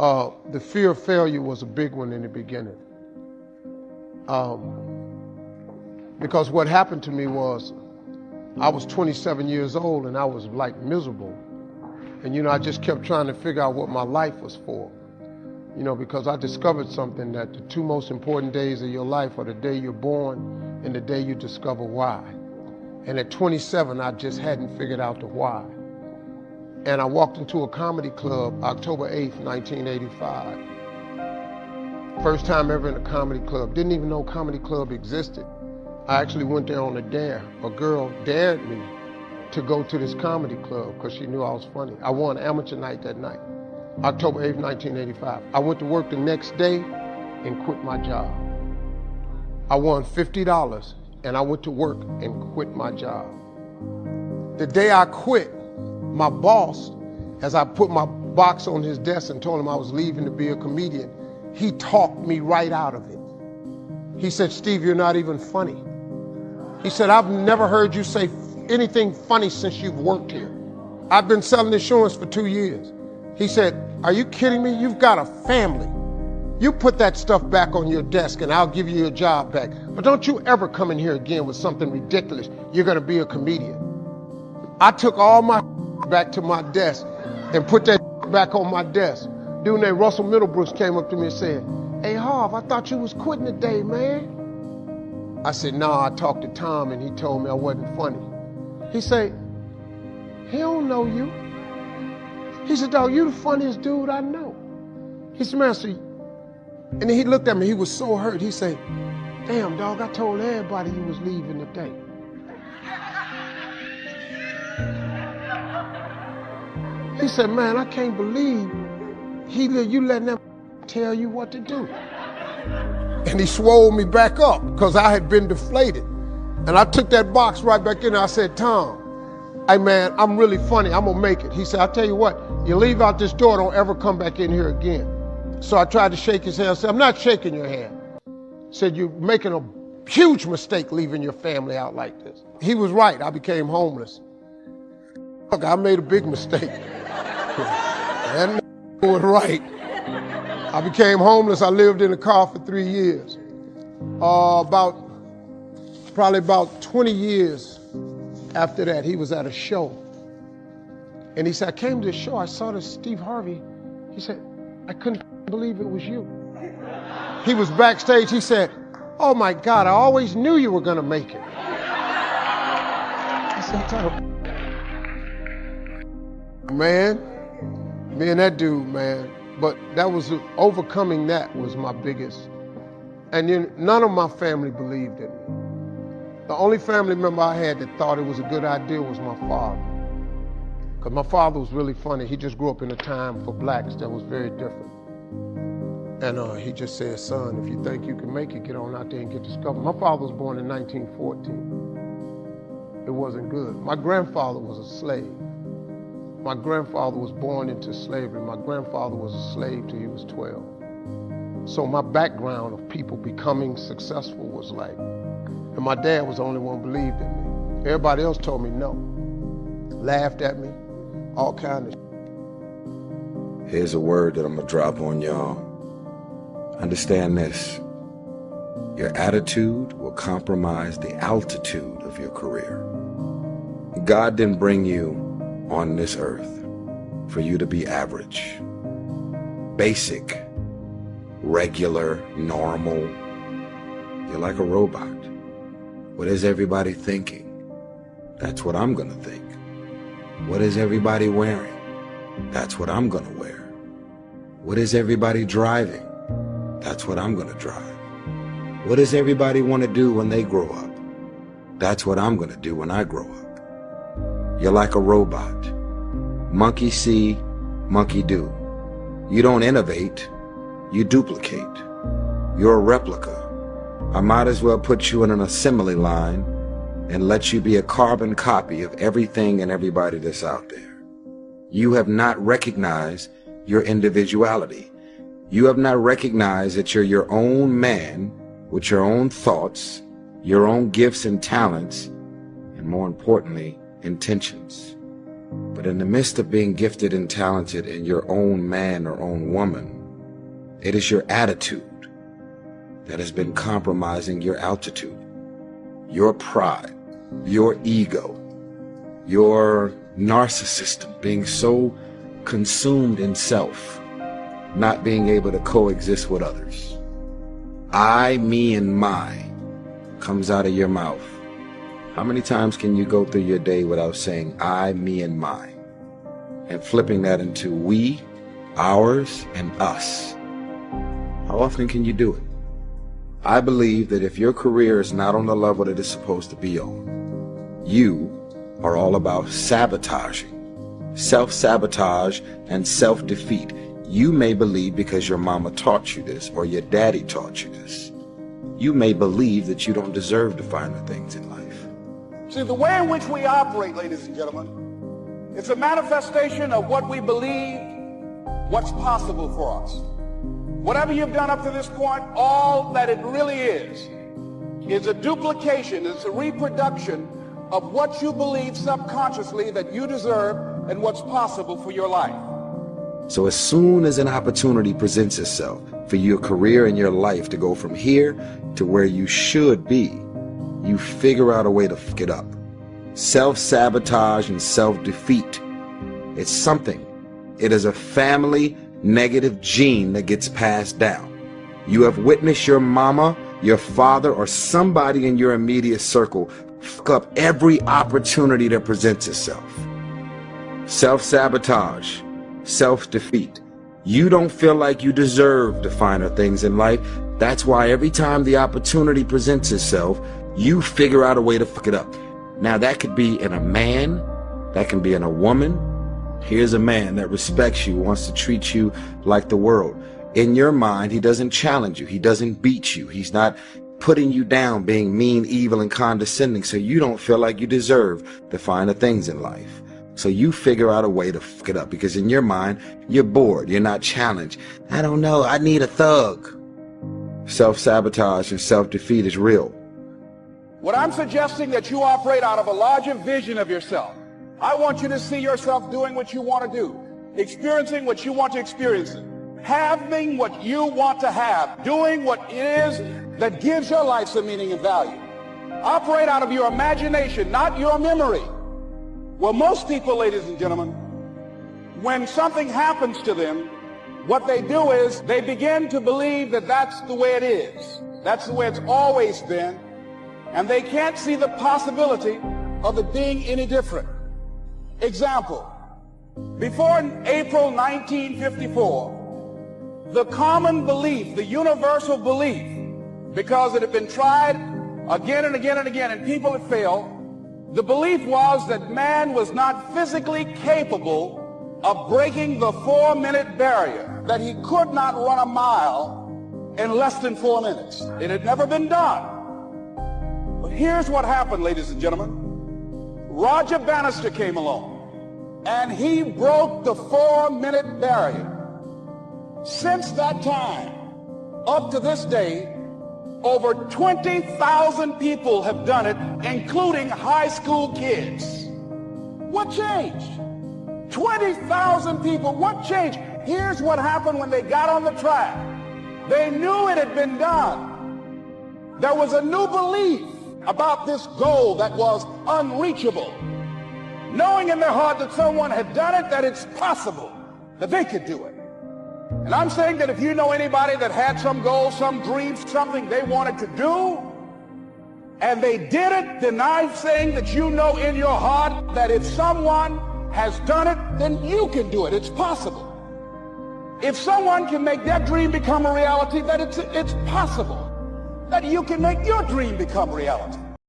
The fear of failure was a big one in the beginning. Because what happened to me was, I was 27 years old and I was like miserable. And I just kept trying to figure out what my life was for. Because I discovered something, that the two most important days of your life are the day you're born and the day you discover why. And at 27, I just hadn't figured out the why. And I walked into a comedy club October 8th, 1985. First time ever in a comedy club. Didn't even know comedy club existed. I actually went there on a dare. A girl dared me to go to this comedy club because she knew I was funny. I won amateur night that night, October 8th, 1985. I went to work the next day and quit my job. I won $50 and I went to work and quit my job. The day I quit, my boss, as I put my box on his desk and told him I was leaving to be a comedian, he talked me right out of it. He said, "Steve, you're not even funny." He said, "I've never heard you say anything funny since you've worked here. I've been selling insurance for 2 years." He said, "Are you kidding me? You've got a family. You put that stuff back on your desk and I'll give you your job back. But don't you ever come in here again with something ridiculous. You're gonna be a comedian." I took all my back to my desk and put that back on my desk. Dude named Russell Middlebrooks came up to me and said, "Hey, Harv, I thought you was quitting today, man." I said, "Nah, I talked to Tom and he told me I wasn't funny." He said, "He don't know you." He said, "Dog, you the funniest dude I know." He said, "Man, and then he looked at me, he was so hurt. He said, "Damn, dog, I told everybody you was leaving today." He said, "Man, I can't believe you letting them tell you what to do." And he swole me back up because I had been deflated. And I took that box right back in there. I said, "Tom, hey man, I'm really funny. I'm gonna make it." He said, "I'll tell you what, you leave out this door, don't ever come back in here again." So I tried to shake his hand. I said, "I'm not shaking your hand." He said, "You're making a huge mistake leaving your family out like this." He was right. I became homeless. Look, I made a big mistake. And was right. I became homeless. I lived in a car for 3 years. Probably about 20 years after that, he was at a show. And he said, "I came to the show, I saw this Steve Harvey." He said, "I couldn't believe it was you." He was backstage. He said, "Oh my God, I always knew you were gonna make it." I said, "Man, me and that dude, man." But that was, overcoming that was my biggest. And then none of my family believed in me. The only family member I had that thought it was a good idea was my father. Because my father was really funny. He just grew up in a time for blacks that was very different. And he just said, "Son, if you think you can make it, get on out there and get discovered." My father was born in 1914. It wasn't good. My grandfather was a slave. My grandfather was born into slavery. My grandfather was a slave till he was 12. So my background of people becoming successful was like, and my dad was the only one who believed in me. Everybody else told me no. Laughed at me, all kinds of. Here's a word that I'm gonna drop on y'all. Understand this. Your attitude will compromise the altitude of your career. God didn't bring you on this earth for you to be average, basic, regular, normal. You're like a robot. What is everybody thinking? That's what I'm gonna think. What is everybody wearing? That's what I'm gonna wear. What is everybody driving? That's what I'm gonna drive. What does everybody want to do when they grow up? That's what I'm gonna do when I grow up. You're like a robot. Monkey see, monkey do. You don't innovate, you duplicate. You're a replica. I might as well put you in an assembly line and let you be a carbon copy of everything and everybody that's out there. You have not recognized your individuality. You have not recognized that you're your own man with your own thoughts, your own gifts and talents, and more importantly, intentions. But in the midst of being gifted and talented in your own man or own woman, it is your attitude that has been compromising your altitude, your pride, your ego, your narcissism, being so consumed in self, not being able to coexist with others. I, me, and my comes out of your mouth. How many times can you go through your day without saying I, me, and my, and flipping that into we, ours, and us? How often can you do it? I believe that if your career is not on the level that it's supposed to be on, you are all about sabotaging, self-sabotage, and self-defeat. You may believe because your mama taught you this or your daddy taught you this. You may believe that you don't deserve to find the things in life. See, the way in which we operate, ladies and gentlemen, it's a manifestation of what we believe, what's possible for us. Whatever you've done up to this point, all that it really is a duplication, it's a reproduction of what you believe subconsciously that you deserve and what's possible for your life. So as soon as an opportunity presents itself for your career and your life to go from here to where you should be, you figure out a way to fuck it up. Self-sabotage and self-defeat. It's something. It is a family negative gene that gets passed down. You have witnessed your mama, your father, or somebody in your immediate circle fuck up every opportunity that presents itself. Self-sabotage, self-defeat. You don't feel like you deserve the finer things in life. That's why every time the opportunity presents itself, you figure out a way to fuck it up. Now that could be in a man, that can be in a woman. Here's a man that respects you, wants to treat you like the world. In your mind, he doesn't challenge you. He doesn't beat you. He's not putting you down, being mean, evil, and condescending, so you don't feel like you deserve the finer things in life. So you figure out a way to fuck it up because in your mind, you're bored. You're not challenged. I don't know. I need a thug. Self-sabotage and self-defeat is real. What I'm suggesting that you operate out of a larger vision of yourself. I want you to see yourself doing what you want to do, experiencing what you want to experience, having what you want to have, doing what it is that gives your life some meaning and value. Operate out of your imagination, not your memory. Well, most people, ladies and gentlemen, when something happens to them, what they do is they begin to believe that that's the way it is. That's the way it's always been. And they can't see the possibility of it being any different. Example, before April 1954, the common belief, the universal belief, because it had been tried again and again and again and people had failed, the belief was that man was not physically capable of breaking the 4-minute barrier, that he could not run a mile in less than 4 minutes. It had never been done. But here's what happened, ladies and gentlemen. Roger Bannister came along, and he broke the 4-minute barrier. Since that time, up to this day, over 20,000 people have done it, including high school kids. What changed? 20,000 people, what changed? Here's what happened when they got on the track. They knew it had been done. There was a new belief about this goal that was unreachable. Knowing in their heart that someone had done it, that it's possible, that they could do it. And I'm saying that if you know anybody that had some goal, some dream, something they wanted to do, and they did it, then I'm saying that you know in your heart that if someone has done it, then you can do it. It's possible. If someone can make their dream become a reality, that it's possible that you can make your dream become reality.